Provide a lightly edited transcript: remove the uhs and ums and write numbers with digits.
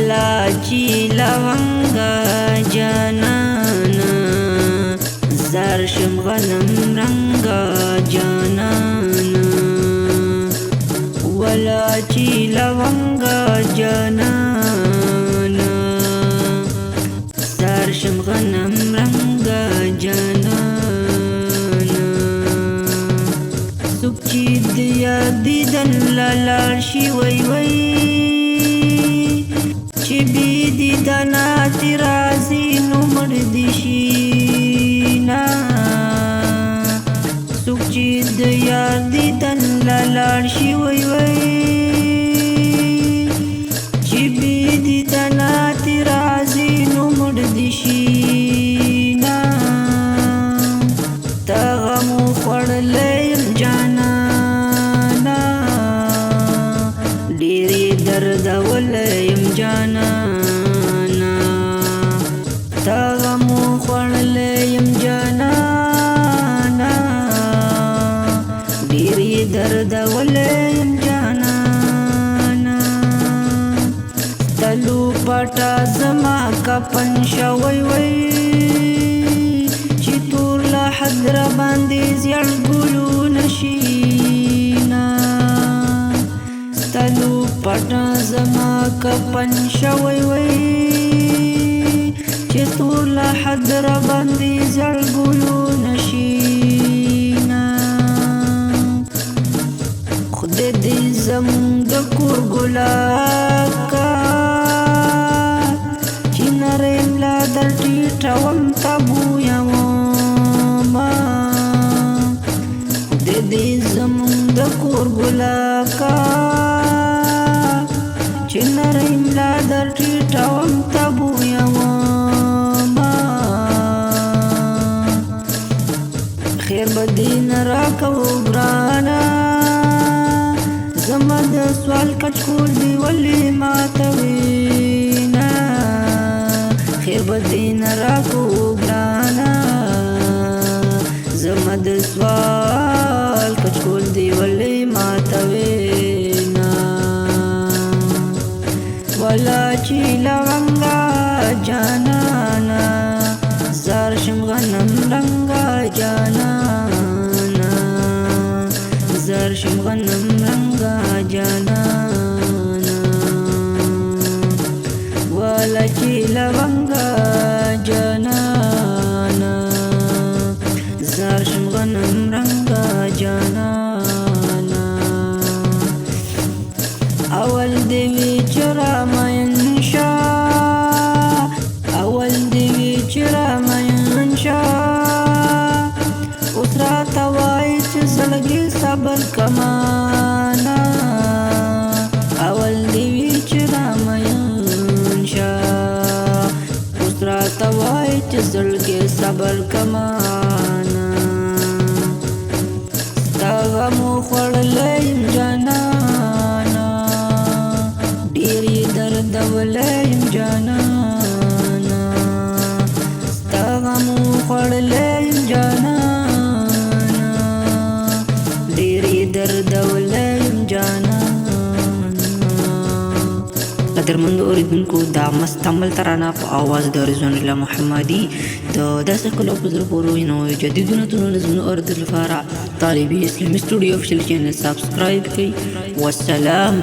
ولاچی لونگا جانانا زرشم غنم رنگا جانانا ولاچی لونگا جانانا زرشم غنم رنگا جانانا سوک چی دیا دیدن لالار شی وی وی چی بی دیدنا ترازی نمر دیشینا سوک چی دیا دیدن لالار شی وی وی چی بی دیدنا ترازی نمر دیشینا تغمو خوڑلیم جانانا ډیری درد ولیم جانانا تغمو خوڑلیم جانانا ډیری درد ولیم جانانا تلو پټا زما کپن شوی وی چې تور لا حضر باندې زیړ ګلو نشینا ستلو پټا زما کپن شوی وی چې تور لا حضر باندې زیړ ګلو نشینا خدای دې زموږ د کور ګلاکا چې نرم لا در ټیټوم تبو یوما خدای دې زموږ د کور ګلاکا چې نرم لا در ټیټوم تبو یوما خیر بدین راکو ګرانا زما د سوال کچکول دی ولی ماتوینا خیر بدین راکو ګرانا زما د سوال کچکول دی ولی ماتوینا ولاچی لونگا جانانا زرشم غنم رنگا جانانا زرشم غنم رنگا جانانا ولاچی لونگا جانانا زرشم غنم رنگا جانانا اول دیوی چرا منشا اول دیوی چرا منشا اسرا توائی چه زلگی صبر کمانا اول دیوی چرا منشا اسرا توائی چه زلگی صبر کمانا ستاغمو خوڑلیم جانانا ډیری درد ولیم جانانا ستاغمو خوڑلیم جانانا ډیری درد ولیم جانانا قدرمند اوریدونکو دا مست عمل ترانه په आवाज د رضوان الله محمدي د داسې کلو په زړه پورې نو جدیدونه تونو نظمونه اورېدو لپاره طالبي اسلامي سټوډیو افیشل چینل سبسکرایب کړئ والسلام.